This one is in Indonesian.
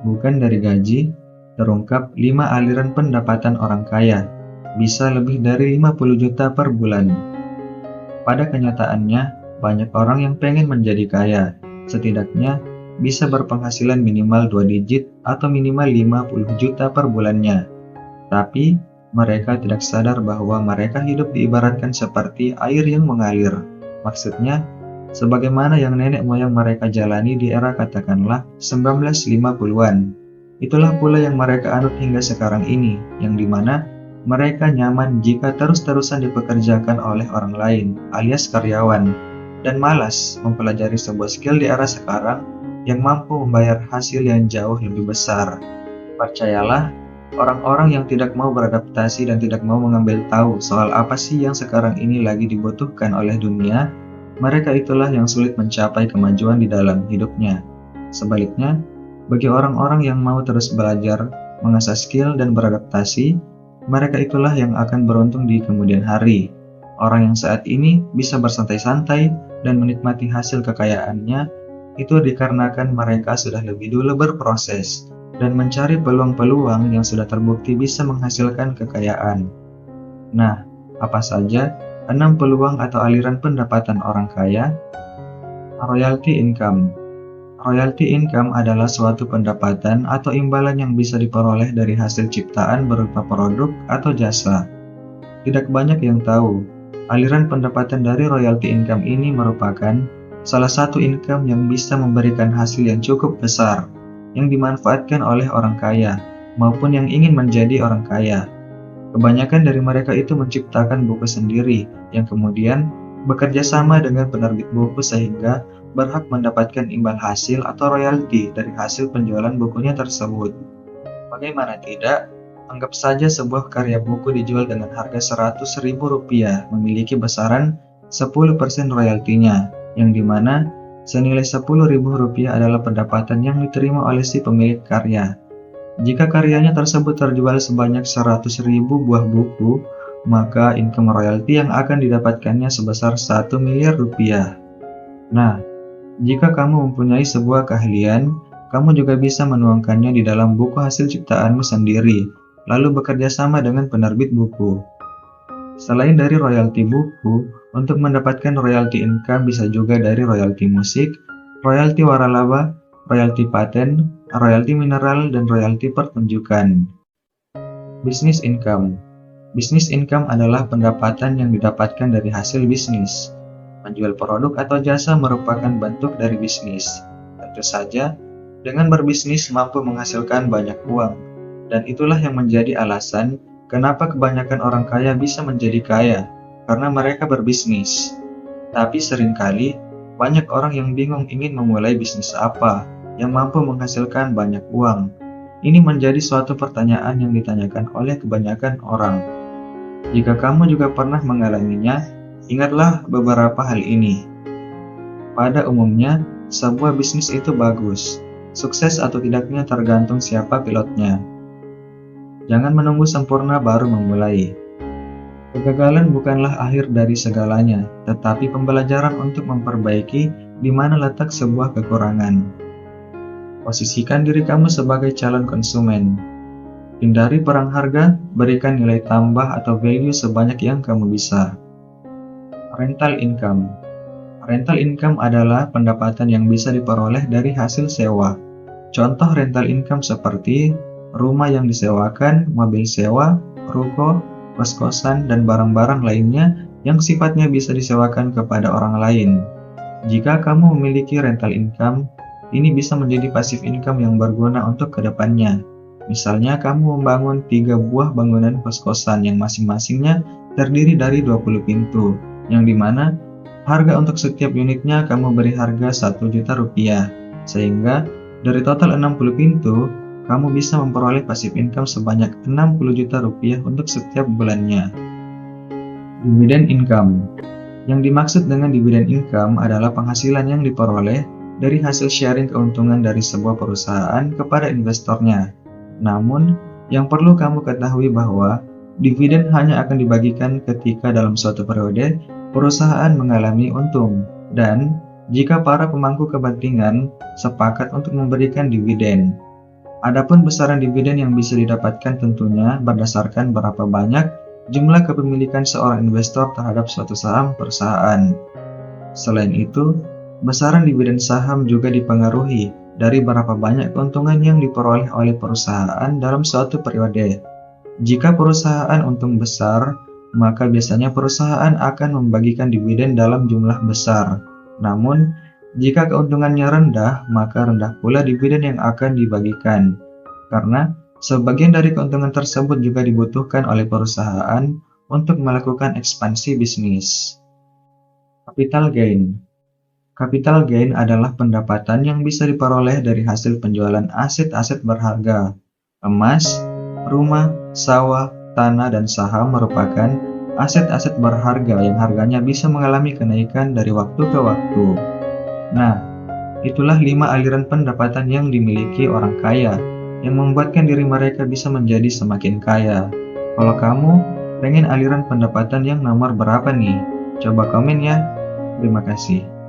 bukan dari gaji, terungkap 5 aliran pendapatan orang kaya, bisa lebih dari 50 juta per bulan. Pada kenyataannya, banyak orang yang pengen menjadi kaya, setidaknya bisa berpenghasilan minimal 2 digit atau minimal 50 juta per bulannya. Tapi, mereka tidak sadar bahwa mereka hidup diibaratkan seperti air yang mengalir. Maksudnya, sebagaimana yang nenek moyang mereka jalani di era katakanlah 1950-an. Itulah pula yang mereka anut hingga sekarang ini, yang dimana mereka nyaman jika terus-terusan dipekerjakan oleh orang lain, alias karyawan, dan malas mempelajari sebuah skill di era sekarang yang mampu membayar hasil yang jauh lebih besar. Percayalah, orang-orang yang tidak mau beradaptasi dan tidak mau mengambil tahu soal apa sih yang sekarang ini lagi dibutuhkan oleh dunia, mereka itulah yang sulit mencapai kemajuan di dalam hidupnya. Sebaliknya, bagi orang-orang yang mau terus belajar, mengasah skill dan beradaptasi, mereka itulah yang akan beruntung di kemudian hari. Orang yang saat ini bisa bersantai-santai dan menikmati hasil kekayaannya, itu dikarenakan mereka sudah lebih dulu berproses dan mencari peluang-peluang yang sudah terbukti bisa menghasilkan kekayaan. Nah, apa saja 6 peluang atau aliran pendapatan orang kaya? Royalty income. Royalty income adalah suatu pendapatan atau imbalan yang bisa diperoleh dari hasil ciptaan berupa produk atau jasa. Tidak banyak yang tahu, aliran pendapatan dari royalty income ini merupakan salah satu income yang bisa memberikan hasil yang cukup besar, yang dimanfaatkan oleh orang kaya, maupun yang ingin menjadi orang kaya. Kebanyakan dari mereka itu menciptakan buku sendiri, yang kemudian bekerja sama dengan penerbit buku sehingga berhak mendapatkan imbal hasil atau royalti dari hasil penjualan bukunya tersebut. Bagaimana tidak? Anggap saja sebuah karya buku dijual dengan harga Rp100.000 memiliki besaran 10% royaltinya, yang dimana senilai Rp10.000 adalah pendapatan yang diterima oleh si pemilik karya. Jika karyanya tersebut terjual sebanyak 100.000 buah buku, maka income royalti yang akan didapatkannya sebesar Rp1 miliar. Nah, jika kamu mempunyai sebuah keahlian, kamu juga bisa menuangkannya di dalam buku hasil ciptaanmu sendiri, lalu bekerja sama dengan penerbit buku. Selain dari royalti buku, untuk mendapatkan royalti income bisa juga dari royalti musik, royalti waralaba, royalti paten, royalti mineral, dan royalti pertunjukan. Business income. Business income adalah pendapatan yang didapatkan dari hasil bisnis. Menjual produk atau jasa merupakan bentuk dari bisnis. Tentu saja, dengan berbisnis mampu menghasilkan banyak uang, dan itulah yang menjadi alasan kenapa kebanyakan orang kaya bisa menjadi kaya, karena mereka berbisnis. Tapi seringkali, banyak orang yang bingung ingin memulai bisnis apa yang mampu menghasilkan banyak uang. Ini menjadi suatu pertanyaan yang ditanyakan oleh kebanyakan orang. Jika kamu juga pernah mengalaminya, ingatlah beberapa hal ini. Pada umumnya, sebuah bisnis itu bagus. Sukses atau tidaknya tergantung siapa pilotnya. Jangan menunggu sempurna baru memulai. Kegagalan bukanlah akhir dari segalanya, tetapi pembelajaran untuk memperbaiki di mana letak sebuah kekurangan. Posisikan diri kamu sebagai calon konsumen. Hindari perang harga, berikan nilai tambah atau value sebanyak yang kamu bisa. Rental income. Rental income adalah pendapatan yang bisa diperoleh dari hasil sewa. Contoh rental income seperti rumah yang disewakan, mobil sewa, ruko, kos-kosan, dan barang-barang lainnya yang sifatnya bisa disewakan kepada orang lain. Jika kamu memiliki rental income, ini bisa menjadi passive income yang berguna untuk kedepannya. Misalnya kamu membangun 3 buah bangunan kos-kosan yang masing-masingnya terdiri dari 20 pintu, yang dimana harga untuk setiap unitnya kamu beri harga Rp1 juta, sehingga dari total 60 pintu, kamu bisa memperoleh passive income sebanyak Rp60 juta untuk setiap bulannya. Dividend income. Yang dimaksud dengan dividend income adalah penghasilan yang diperoleh dari hasil sharing keuntungan dari sebuah perusahaan kepada investornya. Namun, yang perlu kamu ketahui bahwa dividen hanya akan dibagikan ketika dalam suatu periode perusahaan mengalami untung, dan jika para pemangku kepentingan sepakat untuk memberikan dividen. Adapun besaran dividen yang bisa didapatkan tentunya berdasarkan berapa banyak jumlah kepemilikan seorang investor terhadap suatu saham perusahaan. Selain itu, besaran dividen saham juga dipengaruhi dari berapa banyak keuntungan yang diperoleh oleh perusahaan dalam suatu periode. Jika perusahaan untung besar, maka biasanya perusahaan akan membagikan dividen dalam jumlah besar. Namun, jika keuntungannya rendah, maka rendah pula dividen yang akan dibagikan. Karena sebagian dari keuntungan tersebut juga dibutuhkan oleh perusahaan untuk melakukan ekspansi bisnis. Capital gain. Capital gain adalah pendapatan yang bisa diperoleh dari hasil penjualan aset-aset berharga. Emas, rumah, sawah, tanah, dan saham merupakan aset-aset berharga yang harganya bisa mengalami kenaikan dari waktu ke waktu. Nah, itulah 5 aliran pendapatan yang dimiliki orang kaya, yang membuatkan diri mereka bisa menjadi semakin kaya. Kalau kamu pengen aliran pendapatan yang nomor berapa nih? Coba komen ya. Terima kasih.